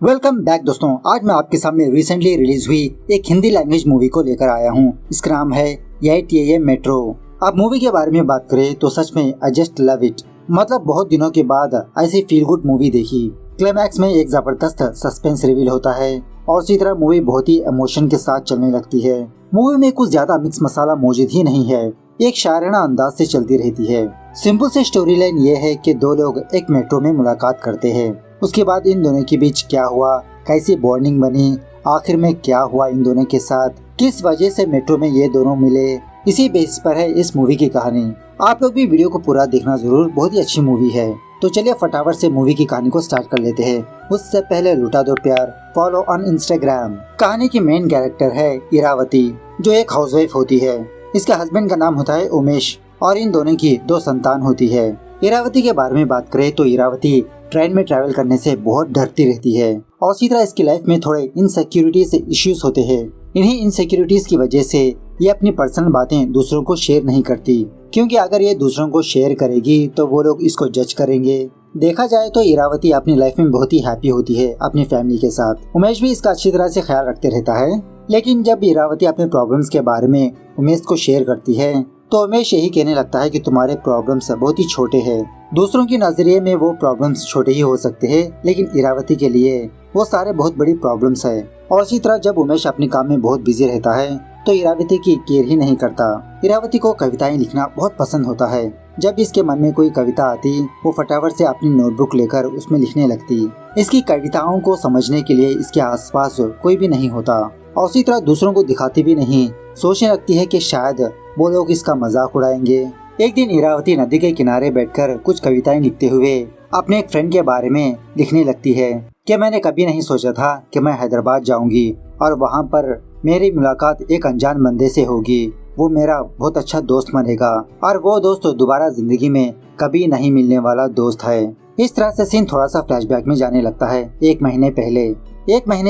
Welcome back दोस्तों। आज मैं आपके सामने रिसेंटली रिलीज हुई एक हिंदी लैंग्वेज मूवी को लेकर आया हूँ। इसका नाम है ये मेट्रो। अब मूवी के बारे में बात करें तो सच में आई जस्ट लव इट। मतलब बहुत दिनों के बाद ऐसी फील गुड मूवी देखी। क्लाइमैक्स में एक जबरदस्त सस्पेंस रिवील होता है और इसी तरह मूवी बहुत ही इमोशन के साथ चलने लगती है। मूवी में कुछ ज्यादा मिक्स मसाला मौजूद ही नहीं है, एक शायराना अंदाज से चलती रहती है। सिंपल से स्टोरी लाइन ये है कि दो लोग एक मेट्रो में मुलाकात करते हैं। उसके बाद इन दोनों के बीच क्या हुआ, कैसी बॉन्डिंग बनी, आखिर में क्या हुआ इन दोनों के साथ, किस वजह से मेट्रो में ये दोनों मिले, इसी बेस पर है इस मूवी की कहानी। आप लोग भी वीडियो को पूरा देखना जरूर, बहुत ही अच्छी मूवी है। तो चलिए फटाफट से मूवी की कहानी को स्टार्ट कर लेते हैं। उससे पहले लुटा दो प्यार, फॉलो ऑन इंस्टाग्राम। कहानी की मेन कैरेक्टर है इरावती, जो एक हाउसवाइफ होती है। इसके हस्बैंड का नाम होता है उमेश और इन दोनों की 2 संतान होती है। इरावती के बारे में बात करें तो इरावती ट्रेन में ट्रैवल करने से बहुत डरती रहती है और इसी तरह इसकी लाइफ में थोड़े इनसिक्योरिटीज इश्यूज होते हैं। इन्हीं इनसिक्योरिटीज की वजह से ये अपनी पर्सनल बातें दूसरों को शेयर नहीं करती, क्योंकि अगर ये दूसरों को शेयर करेगी तो वो लोग इसको जज करेंगे। देखा जाए तो इरावती अपनी लाइफ में बहुत ही हैप्पी होती है अपनी फैमिली के साथ। उमेश भी इसका अच्छी तरह से ख्याल रखते रहता है। लेकिन जब इरावती अपने प्रॉब्लम्स के बारे में उमेश को शेयर करती है तो उमेश यही कहने लगता है कि तुम्हारे प्रॉब्लम्स बहुत ही छोटे हैं। दूसरों की नजरिए में वो प्रॉब्लम्स छोटे ही हो सकते हैं, लेकिन इरावती के लिए वो सारे बहुत बड़ी प्रॉब्लम्स है। और इसी तरह जब उमेश अपने काम में बहुत बिजी रहता है तो इरावती की केयर ही नहीं करता। इरावती को कविताएं लिखना बहुत पसंद होता है। जब इसके मन में कोई कविता आती वो फटाफट से अपनी नोटबुक लेकर उसमें लिखने लगती। इसकी कविताओं को समझने के लिए इसके आसपास कोई भी नहीं होता और उसी तरह दूसरों को दिखाती भी नहीं। सोचने लगती है कि शायद वो लोग इसका मजाक उड़ाएंगे। एक दिन इरावती नदी के किनारे बैठकर कुछ कविताएं लिखते हुए अपने एक फ्रेंड के बारे में लिखने लगती है कि मैंने कभी नहीं सोचा था कि मैं हैदराबाद जाऊंगी और वहां पर मेरी मुलाकात एक अनजान बंदे से होगी। वो मेरा बहुत अच्छा दोस्त बनेगा और वो दोस्त दोबारा जिंदगी में कभी नहीं मिलने वाला दोस्त है। इस तरह से सीन थोड़ा सा फ्लैशबैक में जाने लगता है। एक महीने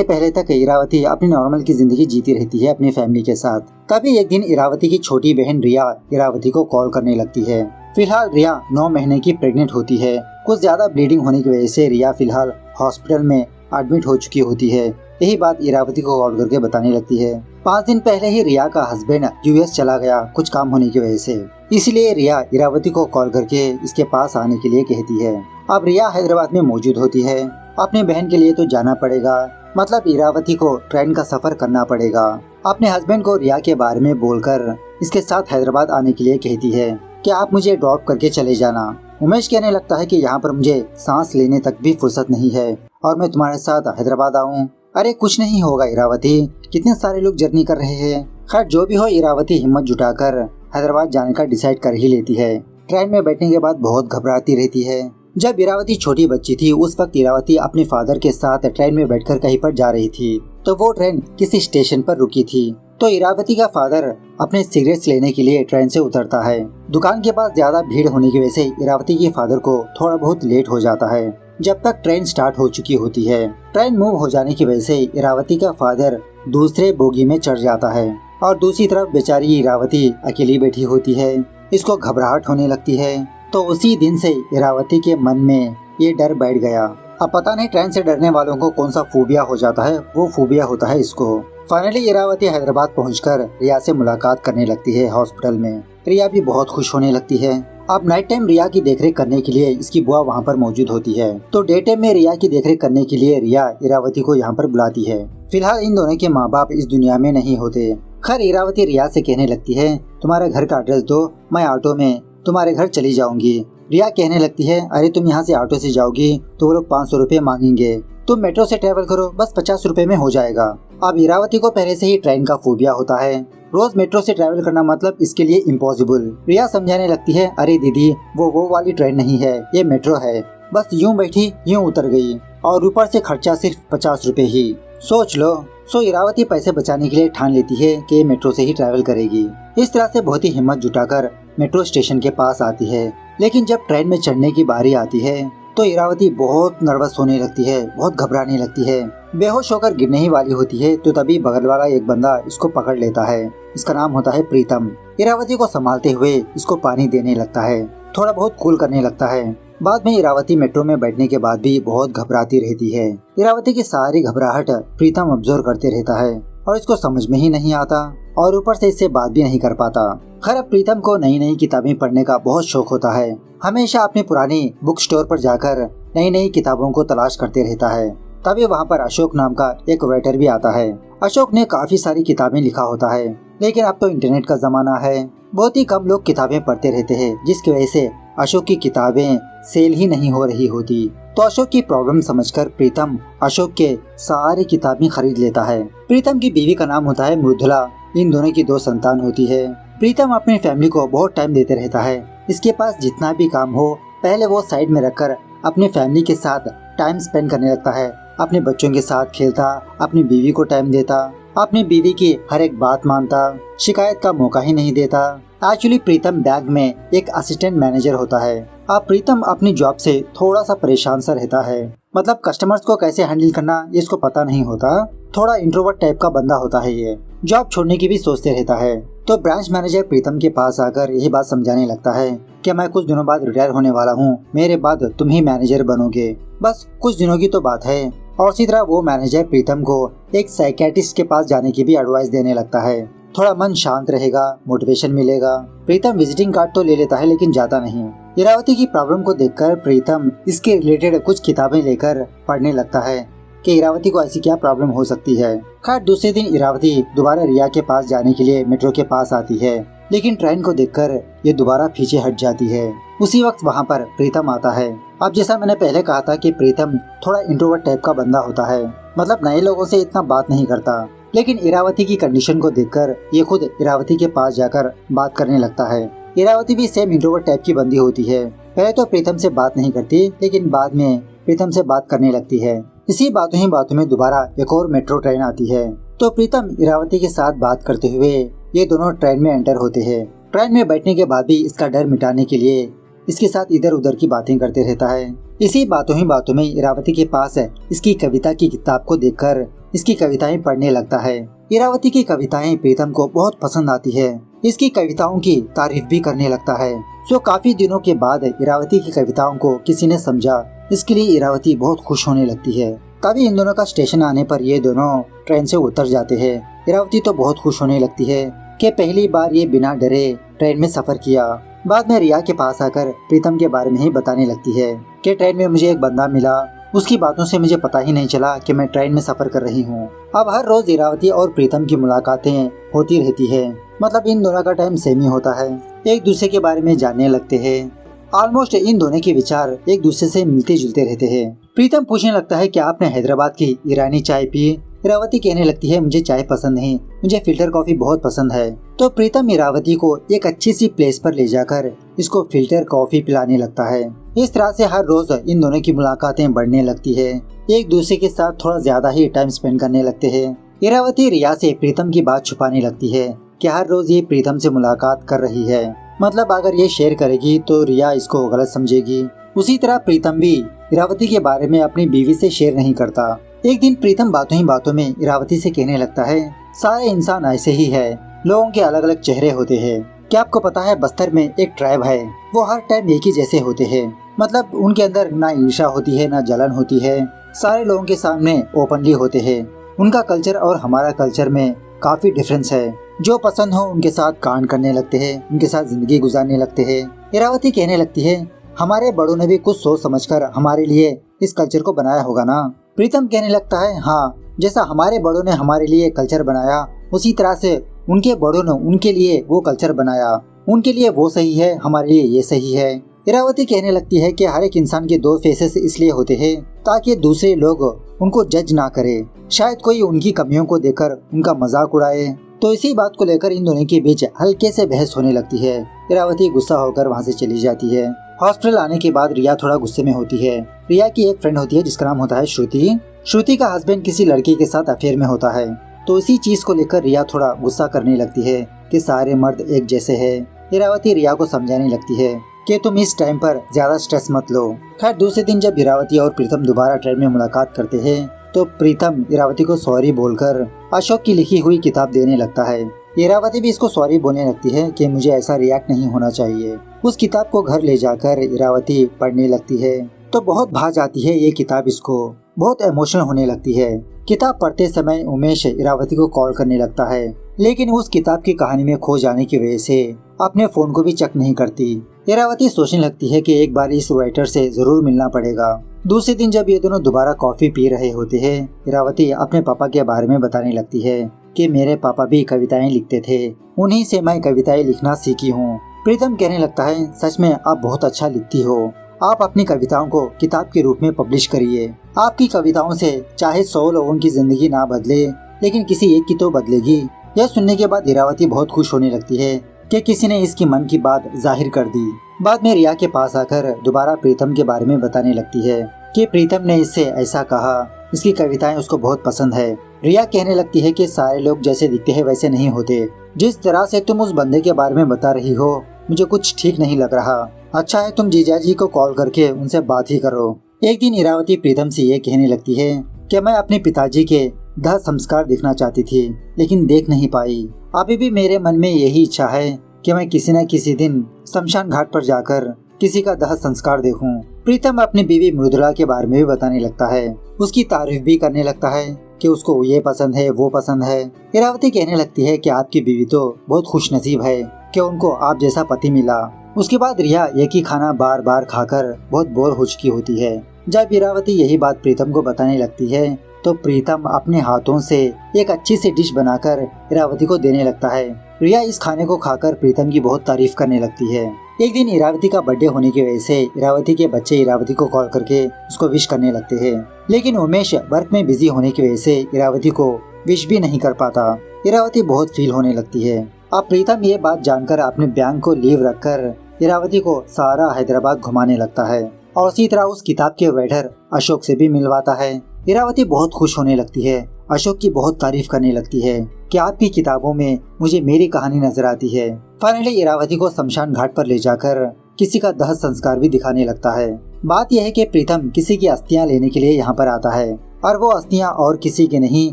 पहले तक इरावती अपनी नॉर्मल की जिंदगी जीती रहती है अपनी फैमिली के साथ। तभी एक दिन इरावती की छोटी बहन रिया इरावती को कॉल करने लगती है। फिलहाल रिया 9 महीने की प्रेग्नेंट होती है। कुछ ज्यादा ब्लीडिंग होने की वजह से रिया फिलहाल हॉस्पिटल में एडमिट हो चुकी होती है। यही बात इरावती को कॉल करके बताने लगती है। 5 दिन पहले ही रिया का हस्बैंड यूएस चला गया कुछ काम होने की वजह से, इसलिए रिया इरावती को कॉल करके इसके पास आने के लिए कहती है। अब रिया हैदराबाद में मौजूद होती है। अपने बहन के लिए तो जाना पड़ेगा, मतलब इरावती को ट्रेन का सफर करना पड़ेगा। अपने हस्बैंड को रिया के बारे में बोलकर इसके साथ हैदराबाद आने के लिए कहती है कि आप मुझे ड्रॉप करके चले जाना। उमेश कहने लगता है कि यहाँ पर मुझे सांस लेने तक भी फुर्सत नहीं है और मैं तुम्हारे साथ हैदराबाद आऊँ। अरे कुछ नहीं होगा इरावती, कितने सारे लोग जर्नी कर रहे हैं। खैर जो भी हो, इरावती हिम्मत जुटाकर हैदराबाद जाने का डिसाइड कर ही लेती है। ट्रेन में बैठने के बाद बहुत घबराती रहती है। जब इरावती छोटी बच्ची थी उस वक्त इरावती अपने फादर के साथ ट्रेन में बैठकर कहीं पर जा रही थी, तो वो ट्रेन किसी स्टेशन पर रुकी थी। तो इरावती का फादर अपने सिगरेट्स लेने के लिए ट्रेन से उतरता है। दुकान के पास ज्यादा भीड़ होने की वजह से इरावती के फादर को थोड़ा बहुत लेट हो जाता है। जब तक ट्रेन स्टार्ट हो चुकी होती है, ट्रेन मूव हो जाने की वजह से इरावती का फादर दूसरे बोगी में चढ़ जाता है और दूसरी तरफ बेचारी इरावती अकेली बैठी होती है। इसको घबराहट होने लगती है। तो उसी दिन से इरावती के मन में ये डर बैठ गया। अब पता नहीं ट्रेन से डरने वालों को कौन सा फोबिया हो जाता है, वो फोबिया होता है इसको। फाइनली इरावती हैदराबाद पहुंचकर रिया से मुलाकात करने लगती है हॉस्पिटल में। रिया भी बहुत खुश होने लगती है। अब नाइट टाइम रिया की देखरेख करने के लिए इसकी बुआ वहाँ पर मौजूद होती है, तो डे टाइम में रिया की देखरेख करने के लिए रिया इरावती को यहाँ पर बुलाती है। फिलहाल इन दोनों के माँ बाप इस दुनिया में नहीं होते। खैर इरावती रिया से कहने लगती है तुम्हारे घर का एड्रेस दो, मैं ऑटो में तुम्हारे घर चली जाऊंगी। रिया कहने लगती है अरे तुम यहाँ से ऑटो से जाओगी तो वो लोग 500 रुपए मांगेंगे, तुम मेट्रो से ट्रेवल करो, बस 50 रुपए में हो जाएगा। अब इरावती को पहले से ही ट्रेन का फोबिया होता है। रोज मेट्रो से ट्रैवल करना मतलब इसके लिए इम्पॉसिबल। रिया समझाने लगती है अरे दीदी वो वाली ट्रेन नहीं है, ये मेट्रो है, बस यूँ बैठी यूँ उतर गई और ऊपर से खर्चा सिर्फ 50 रुपए ही, सोच लो। सो इरावती पैसे बचाने के लिए ठान लेती है कि मेट्रो से ही ट्रैवल करेगी। इस तरह से बहुत ही हिम्मत जुटाकर मेट्रो स्टेशन के पास आती है। लेकिन जब ट्रेन में चढ़ने की बारी आती है तो इरावती बहुत नर्वस होने लगती है, बहुत घबराने लगती है। बेहोश होकर गिरने ही वाली होती है तो तभी बगल वाला एक बंदा इसको पकड़ लेता है। इसका नाम होता है प्रीतम। इरावती को संभालते हुए इसको पानी देने लगता है, थोड़ा बहुत कूल करने लगता है। बाद में इरावती मेट्रो में बैठने के बाद भी बहुत घबराती रहती है। इरावती की सारी घबराहट प्रीतम ऑब्जर्व करते रहता है और इसको समझ में ही नहीं आता और ऊपर से इससे बात भी नहीं कर पाता। खैर प्रीतम को नई नई किताबें पढ़ने का बहुत शौक होता है। हमेशा अपनी पुरानी बुक स्टोर पर जाकर नई नई किताबों को तलाश करते रहता है। तभी वहाँ पर अशोक नाम का एक राइटर भी आता है। अशोक ने काफी सारी किताबें लिखा होता है, लेकिन अब तो इंटरनेट का जमाना है, बहुत ही कम लोग किताबें पढ़ते रहते हैं, जिसकी वजह से अशोक की किताबें सेल ही नहीं हो रही होती। तो अशोक की प्रॉब्लम समझकर प्रीतम अशोक के सारी किताबें खरीद लेता है। प्रीतम की बीवी का नाम होता है मृदुला। इन दोनों की 2 संतान होती है। प्रीतम अपनी फैमिली को बहुत टाइम देते रहता है। इसके पास जितना भी काम हो पहले वो साइड में रखकर अपनी फैमिली के साथ टाइम स्पेंड करने लगता है। अपने बच्चों के साथ खेलता, अपनी बीवी को टाइम देता, अपनी बीवी की हर एक बात मानता, शिकायत का मौका ही नहीं देता। एक्चुअली प्रीतम बैंक में एक असिस्टेंट मैनेजर होता है। अब प्रीतम अपनी जॉब से थोड़ा सा परेशान सा रहता है। मतलब कस्टमर्स को कैसे हैंडल करना ये इसको पता नहीं होता। थोड़ा इंट्रोवर्ट टाइप का बंदा होता है ये। जॉब छोड़ने की भी सोचते रहता है। तो ब्रांच मैनेजर प्रीतम के पास आकर यही बात समझाने लगता है कि मैं कुछ दिनों बाद रिटायर होने वाला हूँ, मेरे बाद तुम ही मैनेजर बनोगे, बस कुछ दिनों की तो बात है। और इसी तरह वो मैनेजर प्रीतम को एक साइकियाट्रिस्ट के पास जाने की भी एडवाइस देने लगता है। थोड़ा मन शांत रहेगा, मोटिवेशन मिलेगा। प्रीतम विजिटिंग कार्ड तो ले लेता है लेकिन जाता नहीं। इरावती की प्रॉब्लम को देखकर प्रीतम इसके रिलेटेड कुछ किताबें लेकर पढ़ने लगता है कि इरावती को ऐसी क्या प्रॉब्लम हो सकती है। खैर दूसरे दिन इरावती दोबारा रिया के पास जाने के लिए मेट्रो के पास आती है, लेकिन ट्रेन को देखकर ये दोबारा पीछे हट जाती है। उसी वक्त वहाँ पर प्रीतम आता है। अब जैसा मैंने पहले कहा था कि प्रीतम थोड़ा इंट्रोवर्ट टाइप का बंदा होता है, मतलब नए लोगों से इतना बात नहीं करता। लेकिन इरावती की कंडीशन को देखकर ये खुद इरावती के पास जाकर बात करने लगता है। इरावती भी सेम इंट्रोवर्ट टाइप की बंदी होती है। पहले तो प्रीतम से बात नहीं करती, लेकिन बाद में प्रीतम से बात करने लगती है। इसी बातों ही बातों में दोबारा एक और मेट्रो ट्रेन आती है। तो प्रीतम इरावती के साथ बात करते हुए ये दोनों ट्रेन में एंटर होते हैं। ट्रेन में बैठने के बाद भी इसका डर मिटाने के लिए इसके साथ इधर उधर की बातें करते रहता है। इसी बातों ही बातों में इरावती के पास इसकी कविता की किताब को देखकर इसकी कविताएं पढ़ने लगता है। इरावती की कविताएं प्रीतम को बहुत पसंद आती है। इसकी कविताओं की तारीफ भी करने लगता है। तो काफी दिनों के बाद इरावती की कविताओं को किसी ने समझा, इसके लिए इरावती बहुत खुश होने लगती है। तभी इन दोनों का स्टेशन आने पर ये दोनों ट्रेन से उतर जाते हैं। इरावती तो बहुत खुश होने लगती है कि पहली बार ये बिना डरे ट्रेन में सफर किया। बाद में रिया के पास आकर प्रीतम के बारे में ही बताने लगती है कि ट्रेन में मुझे एक बंदा मिला, उसकी बातों से मुझे पता ही नहीं चला कि मैं ट्रेन में सफर कर रही हूँ। अब हर रोज इरावती और प्रीतम की मुलाकातें होती रहती है, मतलब इन दोनों का टाइम सेम ही होता है। एक दूसरे के बारे में जानने लगते हैं। ऑलमोस्ट इन दोनों के विचार एक दूसरे से मिलते जुलते रहते हैं। प्रीतम पूछने लगता है कि आपने हैदराबाद की ईरानी चाय पी? इरावती कहने लगती है मुझे चाय पसंद नहीं, मुझे फिल्टर कॉफी बहुत पसंद है। तो प्रीतम इरावती को एक अच्छी सी प्लेस पर ले जाकर इसको फिल्टर कॉफी पिलाने लगता है। इस तरह से हर रोज इन दोनों की मुलाकातें बढ़ने लगती है। एक दूसरे के साथ थोड़ा ज्यादा ही टाइम स्पेंड करने लगते हैं। इरावती रिया से प्रीतम की बात छुपाने लगती है कि हर रोज ये प्रीतम से मुलाकात कर रही है, मतलब अगर ये शेयर करेगी तो रिया इसको गलत समझेगी। उसी तरह प्रीतम भी इरावती के बारे में अपनी बीवी से शेयर नहीं करता। एक दिन प्रीतम बातों ही बातों में इरावती से कहने लगता है सारे इंसान ऐसे ही है, लोगों के अलग अलग चेहरे होते हैं। क्या आपको पता है बस्तर में एक ट्राइब है, वो हर टाइम एक ही जैसे होते हैं, मतलब उनके अंदर ना ईर्ष्या होती है ना जलन होती है, सारे लोगों के सामने ओपनली होते हैं। उनका कल्चर और हमारा कल्चर में काफी डिफरेंस है। जो पसंद हो उनके साथ कांड करने लगते हैं, उनके साथ जिंदगी गुजारने लगते हैं। इरावती कहने लगती है हमारे बड़ों ने भी कुछ सोच समझकर हमारे लिए इस कल्चर को बनाया होगा ना। प्रीतम कहने लगता है हाँ, जैसा हमारे बड़ों ने हमारे लिए कल्चर बनाया उसी तरह से उनके बड़ों ने उनके लिए वो कल्चर बनाया। उनके लिए वो सही है, हमारे लिए ये सही है। इरावती कहने लगती है कि हर एक इंसान के 2 फेसेस इसलिए होते हैं ताकि दूसरे लोग उनको जज ना करे, शायद कोई उनकी कमियों को देखकर उनका मजाक उड़ाए। तो इसी बात को लेकर इन दोनों के बीच हल्के से बहस होने लगती है। इरावती गुस्सा होकर वहाँ से चली जाती है। हॉस्पिटल आने के बाद रिया थोड़ा गुस्से में होती है। रिया की एक फ्रेंड होती है जिसका नाम होता है श्रुति। श्रुति का हस्बैंड किसी लड़की के साथ अफेयर में होता है, तो इसी चीज को लेकर रिया थोड़ा गुस्सा करने लगती है कि सारे मर्द एक जैसे है। इरावती रिया को समझाने लगती है कि तुम इस टाइम पर ज्यादा स्ट्रेस मत लो। खैर दूसरे दिन जब इरावती और प्रीतम दोबारा ट्रेन में मुलाकात करते हैं तो प्रीतम इरावती को सॉरी बोलकर अशोक की लिखी हुई किताब देने लगता है। इरावती भी इसको सॉरी बोलने लगती है कि मुझे ऐसा रिएक्ट नहीं होना चाहिए। उस किताब को घर ले जाकर इरावती पढ़ने लगती है तो बहुत भा जाती है ये किताब इसको, बहुत इमोशनल होने लगती है। किताब पढ़ते समय उमेश इरावती को कॉल करने लगता है, लेकिन उस किताब की कहानी में खो जाने की वजह से अपने फोन को भी चेक नहीं करती। इरावती सोचने लगती है कि एक बार इस राइटर से जरूर मिलना पड़ेगा। दूसरे दिन जब ये दोनों दोबारा कॉफी पी रहे होते हैं, इरावती अपने पापा के बारे में बताने लगती है कि मेरे पापा भी कविताएं लिखते थे, उन्हीं से मैं कविताएं लिखना सीखी हूँ। प्रीतम कहने लगता है, सच में आप बहुत अच्छा लिखती हो, आप अपनी कविताओं को किताब के रूप में पब्लिश करिए। आपकी कविताओं से चाहे 100 लोगों की जिंदगी ना बदले, लेकिन किसी एक की तो बदलेगी। यह सुनने के बाद इरावती बहुत खुश होने लगती है कि किसी ने इसकी मन की बात जाहिर कर दी। बाद में रिया के पास आकर दोबारा प्रीतम के बारे में बताने लगती है कि प्रीतम ने इससे ऐसा कहा, इसकी कविताएं उसको बहुत पसंद है। रिया कहने लगती है कि सारे लोग जैसे दिखते हैं वैसे नहीं होते, जिस तरह से तुम उस बंदे के बारे में बता रही हो मुझे कुछ ठीक नहीं लग रहा। अच्छा है तुम जीजाजी को कॉल करके उनसे बात ही करो। एक दिन इरावती प्रीतम से ये कहने लगती है कि मैं अपने पिताजी के दाह संस्कार देखना चाहती थी, लेकिन देख नहीं पाई। अभी भी मेरे मन में यही इच्छा है कि मैं किसी न किसी दिन शमशान घाट पर जाकर किसी का दाह संस्कार देखूं। प्रीतम अपनी बीवी मृदुला के बारे में भी बताने लगता है, उसकी तारीफ भी करने लगता है कि उसको ये पसंद है वो पसंद है। इरावती कहने लगती है कि आपकी बीवी तो बहुत खुश नसीब है कि उनको आप जैसा पति मिला। उसके बाद रिया एक ही खाना बार बार खाकर बहुत बोर हो चुकी होती है। जब इरावती यही बात प्रीतम को बताने लगती है तो प्रीतम अपने हाथों से एक अच्छी सी डिश बनाकर इरावती को देने लगता है। रिया इस खाने को खाकर प्रीतम की बहुत तारीफ करने लगती है। एक दिन इरावती का बर्थडे होने की वजह से इरावती के बच्चे इरावती को कॉल करके उसको विश करने लगते हैं, लेकिन उमेश वर्क में बिजी होने की वजह से इरावती को विश भी नहीं कर पाता। इरावती बहुत फील होने लगती है। अब प्रीतम ये बात जानकर अपने बैंक को लीव रखकर इरावती को सारा हैदराबाद घुमाने लगता है और उसी तरह उस किताब के राइटर अशोक से भी मिलवाता है। इरावती बहुत खुश होने लगती है, अशोक की बहुत तारीफ करने लगती है कि आपकी किताबों में मुझे मेरी कहानी नजर आती है। फाइनली इरावती को शमशान घाट पर ले जाकर किसी का दाह संस्कार भी दिखाने लगता है। बात यह है कि प्रीतम किसी की अस्थियां लेने के लिए यहाँ पर आता है और वो अस्थियां और किसी के नहीं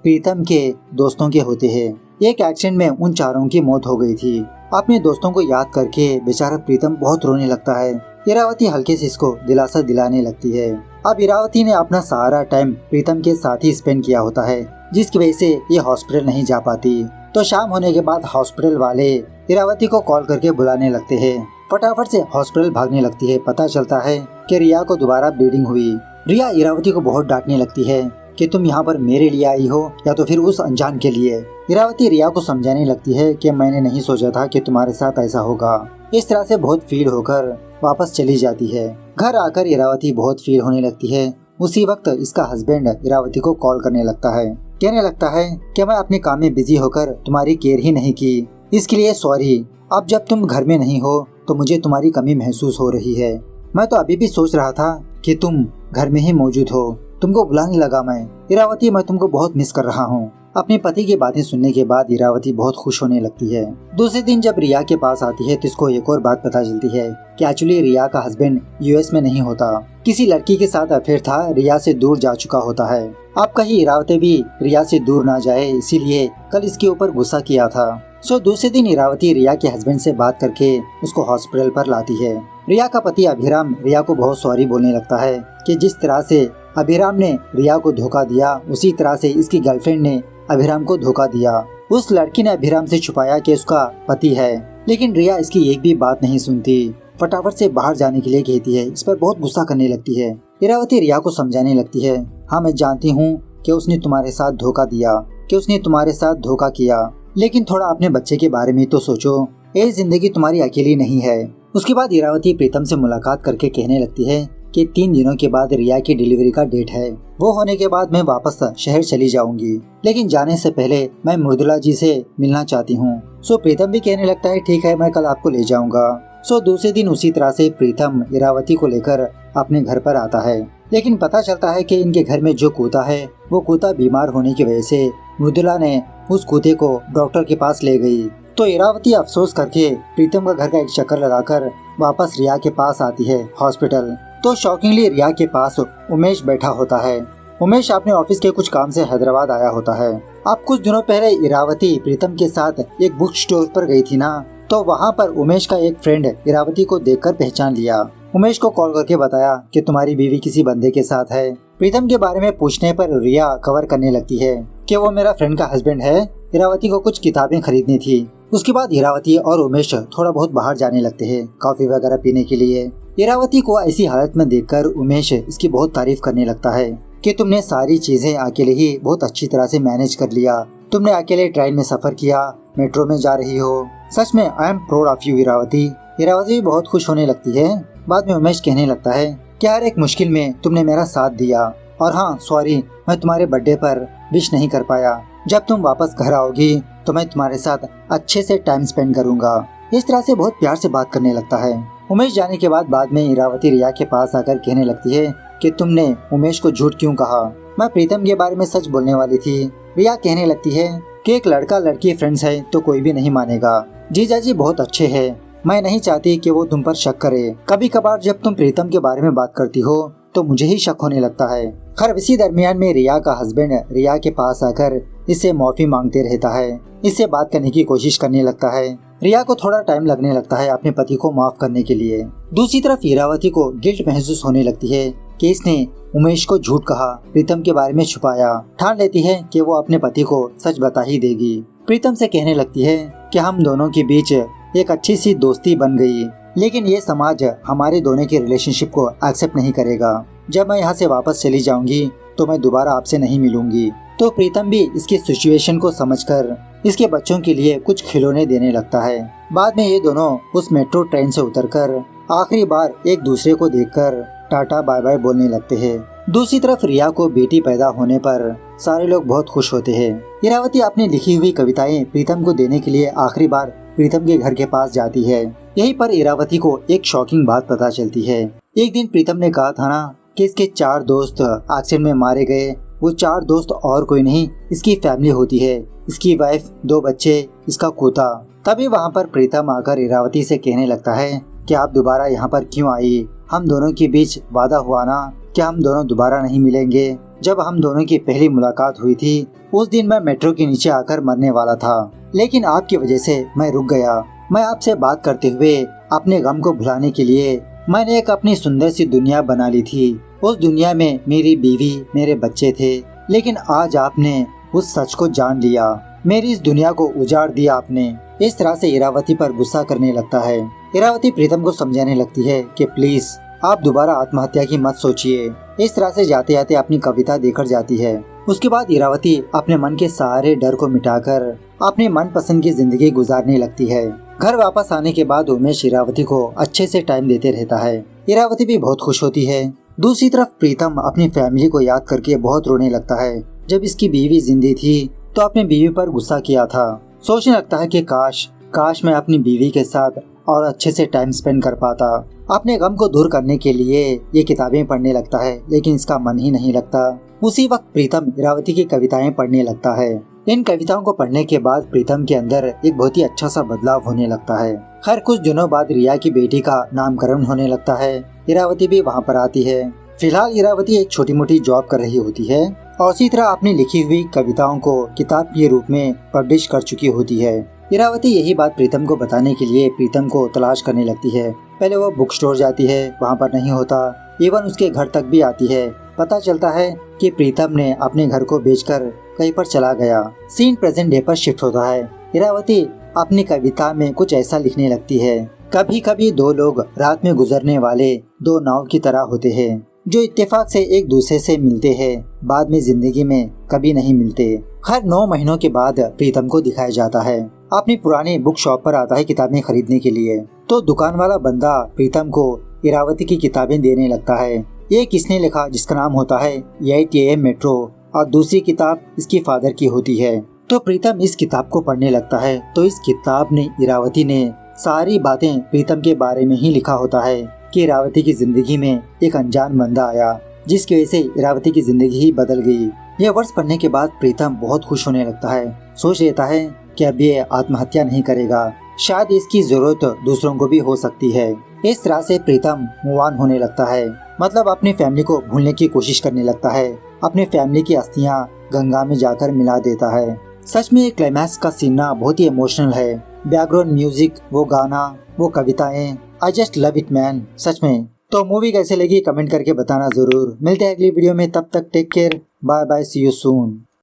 प्रीतम के दोस्तों के होते हैं। एक एक्सीडेंट में उन चारों की मौत हो गई थी। अपने दोस्तों को याद करके बेचारा प्रीतम बहुत रोने लगता है। इरावती हल्के से इसको दिलासा दिलाने लगती है। अब इरावती ने अपना सारा टाइम प्रीतम के साथ ही स्पेंड किया होता है, जिसकी वजह से ये हॉस्पिटल नहीं जा पाती। तो शाम होने के बाद हॉस्पिटल वाले इरावती को कॉल करके बुलाने लगते हैं। फटाफट से हॉस्पिटल भागने लगती है। पता चलता है कि रिया को दोबारा ब्लीडिंग हुई। रिया इरावती को बहुत डांटने लगती है कि तुम यहाँ पर मेरे लिए आई हो या तो फिर उस अनजान के लिए। इरावती रिया को समझाने लगती है कि मैंने नहीं सोचा था कि तुम्हारे साथ ऐसा होगा। इस तरह से बहुत फील होकर वापस चली जाती है। घर आकर इरावती बहुत फील होने लगती है। उसी वक्त इसका हस्बैंड इरावती को कॉल करने लगता है, कहने लगता है कि मैं अपने काम में बिजी होकर तुम्हारी केयर ही नहीं की, इसके लिए सॉरी। अब जब तुम घर में नहीं हो तो मुझे तुम्हारी कमी महसूस हो रही है। मैं तो अभी भी सोच रहा था कि तुम घर में ही मौजूद हो, तुमको बुलाने लगा मैं। इरावती मैं तुमको बहुत मिस कर रहा हूँ। अपने पति की बातें सुनने के बाद इरावती बहुत खुश होने लगती है। दूसरे दिन जब रिया के पास आती है तो इसको एक और बात पता चलती है कि एक्चुअली रिया का हस्बैंड यूएस में नहीं होता, किसी लड़की के साथ अफेयर था, रिया से दूर जा चुका होता है। अब कहीं इरावती भी रिया से दूर ना जाए, इसीलिए कल इसके ऊपर गुस्सा किया था। दूसरे दिन इरावती रिया के हस्बैंड से बात करके उसको हॉस्पिटल पर लाती है। रिया का पति अभिराम रिया को बहुत सॉरी बोलने लगता है कि जिस तरह से अभिराम ने रिया को धोखा दिया, उसी तरह से इसकी गर्लफ्रेंड ने अभिराम को धोखा दिया। उस लड़की ने अभिराम से छुपाया कि उसका पति है, लेकिन रिया इसकी एक भी बात नहीं सुनती। फटाफट से बाहर जाने के लिए कहती है। इस पर बहुत गुस्सा करने लगती है। इरावती रिया को समझाने लगती है, हाँ मैं जानती हूँ कि उसने तुम्हारे साथ धोखा दिया, कि उसने तुम्हारे साथ धोखा किया, लेकिन थोड़ा अपने बच्चे के बारे में तो सोचो, ये जिंदगी तुम्हारी अकेली नहीं है। उसके बाद इरावती प्रीतम से मुलाकात करके कहने लगती है कि 3 दिनों के बाद रिया की डिलीवरी का डेट है, वो होने के बाद मैं वापस शहर चली जाऊंगी, लेकिन जाने से पहले मैं मृदुला जी से मिलना चाहती हूँ। प्रीतम भी कहने लगता है ठीक है मैं कल आपको ले जाऊंगा। दूसरे दिन उसी तरह से प्रीतम इरावती को लेकर अपने घर पर आता है, लेकिन पता चलता है कि इनके घर में जो कूता है वो कूता बीमार होने की वजह से मृदुला ने उस कूते को डॉक्टर के पास ले गई। तो इरावती अफसोस करके प्रीतम का घर का एक चक्कर लगाकर वापस रिया के पास आती है हॉस्पिटल। तो शॉकिंगली रिया के पास उमेश बैठा होता है। उमेश अपने ऑफिस के कुछ काम से हैदराबाद आया होता है। अब कुछ दिनों पहले इरावती प्रीतम के साथ एक बुक स्टोर पर गई थी ना, तो वहाँ पर उमेश का एक फ्रेंड इरावती को देखकर पहचान लिया। उमेश को कॉल करके बताया कि तुम्हारी बीवी किसी बंदे के साथ है। प्रीतम के बारे में पूछने पर रिया कवर करने लगती है कि वो मेरा फ्रेंड का हस्बैंड है, इरावती को कुछ किताबें खरीदनी थी। उसके बाद इरावती और उमेश थोड़ा बहुत बाहर जाने लगते हैं कॉफी वगैरह पीने के लिए। इरावती को ऐसी हालत में देखकर उमेश इसकी बहुत तारीफ करने लगता है कि तुमने सारी चीजें अकेले ही बहुत अच्छी तरह से मैनेज कर लिया। तुमने अकेले ट्रेन में सफर किया, मेट्रो में जा रही हो। सच में I am proud of you Iravati. Iravati भी बहुत खुश होने लगती है। बाद में उमेश कहने लगता है कि हर एक मुश्किल में तुमने मेरा साथ दिया, और हाँ सॉरी, मैं तुम्हारे बर्थडे पर विश नहीं कर पाया। जब तुम वापस घर आओगी तो मैं तुम्हारे साथ अच्छे से टाइम स्पेंड करूंगा। इस तरह से बहुत प्यार से बात करने लगता है। उमेश जाने के बाद में इरावती रिया के पास आकर कहने लगती है कि तुमने उमेश को झूठ क्यों कहा, मैं प्रीतम के बारे में सच बोलने वाली थी। रिया कहने लगती है कि एक लड़का लड़की फ्रेंड्स है तो कोई भी नहीं मानेगा। जीजा जी बहुत अच्छे हैं, मैं नहीं चाहती कि वो तुम पर शक करे। कभी कभार जब तुम प्रीतम के बारे में बात करती हो तो मुझे ही शक होने लगता है। खैर इसी दरमियान में रिया का हस्बैंड रिया के पास आकर इससे माफी मांगते रहता है, इससे बात करने की कोशिश करने लगता है। रिया को थोड़ा टाइम लगने लगता है अपने पति को माफ करने के लिए। दूसरी तरफ इरावती को गिल्ट महसूस होने लगती है कि इसने उमेश को झूठ कहा, प्रीतम के बारे में छुपाया। ठान लेती है कि वो अपने पति को सच बता ही देगी। प्रीतम से कहने लगती है कि हम दोनों के बीच एक अच्छी सी दोस्ती बन गई, लेकिन ये समाज हमारे दोनों के रिलेशनशिप को एक्सेप्ट नहीं करेगा। जब मैं यहाँ से वापस चली जाऊंगी तो मैं दोबारा आपसे नहीं मिलूंगी। तो प्रीतम भी इसकी सिचुएशन को समझकर इसके बच्चों के लिए कुछ खिलौने देने लगता है। बाद में ये दोनों उस मेट्रो ट्रेन से उतरकर आखिरी बार एक दूसरे को देखकर टाटा बाय बाय बोलने लगते हैं। दूसरी तरफ रिया को बेटी पैदा होने पर सारे लोग बहुत खुश होते हैं। इरावती अपनी लिखी हुई कविताएं प्रीतम को देने के लिए आखिरी बार प्रीतम के घर के पास जाती है। यहीं पर इरावती को एक शॉकिंग बात पता चलती है। एक दिन प्रीतम ने कहा था ना कि इसके 4 दोस्त एक्सीडेंट में मारे गए। वो 4 दोस्त और कोई नहीं, इसकी फैमिली होती है, इसकी वाइफ, 2 बच्चे, इसका कुत्ता। तभी वहाँ पर प्रीतम आकर इरावती से कहने लगता है कि आप दोबारा यहाँ पर क्यों आई? हम दोनों के बीच वादा हुआ ना कि हम दोनों दोबारा नहीं मिलेंगे। जब हम दोनों की पहली मुलाकात हुई थी उस दिन मैं मेट्रो के नीचे आकर मरने वाला था, लेकिन आपकी वजह से मैं रुक गया। मैं आपसे बात करते हुए अपने गम को भुलाने के लिए मैंने एक अपनी सुंदर सी दुनिया बना ली थी। उस दुनिया में मेरी बीवी, मेरे बच्चे थे, लेकिन आज आपने उस सच को जान लिया। मेरी इस दुनिया को उजाड़ दिया आपने। इस तरह से इरावती पर गुस्सा करने लगता है। इरावती प्रीतम को समझाने लगती है कि प्लीज आप दोबारा आत्महत्या की मत सोचिए। इस तरह से जाते जाते अपनी कविता देकर जाती है। उसके बाद इरावती अपने मन के सारे डर को मिटाकर अपनी मनपसंद की जिंदगी गुजारने लगती है। घर वापस आने के बाद उमेश इरावती को अच्छे से टाइम देते रहता है। इरावती भी बहुत खुश होती है। दूसरी तरफ प्रीतम अपनी फैमिली को याद करके बहुत रोने लगता है। जब इसकी बीवी जिंदी थी तो अपनी बीवी पर गुस्सा किया था। सोचने लगता है कि काश मैं अपनी बीवी के साथ और अच्छे से टाइम स्पेंड कर पाता। अपने गम को दूर करने के लिए ये किताबें पढ़ने लगता है, लेकिन इसका मन ही नहीं लगता। उसी वक्त प्रीतम इरावती की कविताएं पढ़ने लगता है। इन कविताओं को पढ़ने के बाद प्रीतम के अंदर एक बहुत ही अच्छा सा बदलाव होने लगता है। खैर कुछ दिनों बाद रिया की बेटी का नामकरण होने लगता है। इरावती भी वहाँ पर आती है। फिलहाल इरावती एक छोटी मोटी जॉब कर रही होती है और इसी तरह अपनी लिखी हुई कविताओं को किताब के रूप में पब्लिश कर चुकी होती है। इरावती यही बात प्रीतम को बताने के लिए प्रीतम को तलाश करने लगती है। पहले वो बुक स्टोर जाती है, वहाँ पर नहीं होता। इवन उसके घर तक भी आती है। पता चलता है कि प्रीतम ने अपने घर को बेचकर कहीं पर चला गया। सीन प्रेजेंट डे पर शिफ्ट होता है। इरावती अपनी कविता में कुछ ऐसा लिखने लगती है, कभी कभी 2 लोग रात में गुजरने वाले 2 नाव की तरह होते हैं जो इत्तेफाक से एक दूसरे से मिलते हैं, बाद में जिंदगी में कभी नहीं मिलते। खैर 9 महीनों के बाद प्रीतम को दिखाया जाता है। अपनी पुरानी बुक शॉप पर आता है किताबें खरीदने के लिए। तो दुकान वाला बंदा प्रीतम को इरावती की किताबें देने लगता है। ये किसने लिखा, जिसका नाम होता है 8 AM मेट्रो, और दूसरी किताब इसकी फादर की होती है। तो प्रीतम इस किताब को पढ़ने लगता है। तो इस किताब ने इरावती ने सारी बातें प्रीतम के बारे में ही लिखा होता है कि इरावती की जिंदगी में एक अनजान बंदा आया जिसकी वजह से इरावती की जिंदगी ही बदल गई। यह वर्ष पढ़ने के बाद प्रीतम बहुत खुश होने लगता है। सोच लेता है कि अब ये आत्महत्या नहीं करेगा, शायद इसकी जरूरत दूसरों को भी हो सकती है। इस तरह से प्रीतम मूव ऑन होने लगता है, मतलब अपनी फैमिली को भूलने की कोशिश करने लगता है। अपने फैमिली की अस्थियां गंगा में जाकर मिला देता है। सच में ये क्लाइमैक्स का सीन बहुत ही इमोशनल है। बैकग्राउंड म्यूजिक, वो गाना, वो कविताएं, I just love it man, सच में। तो मूवी कैसे लगी कमेंट करके बताना जरूर। मिलते हैं अगली वीडियो में, तब तक take care, bye bye, see you soon.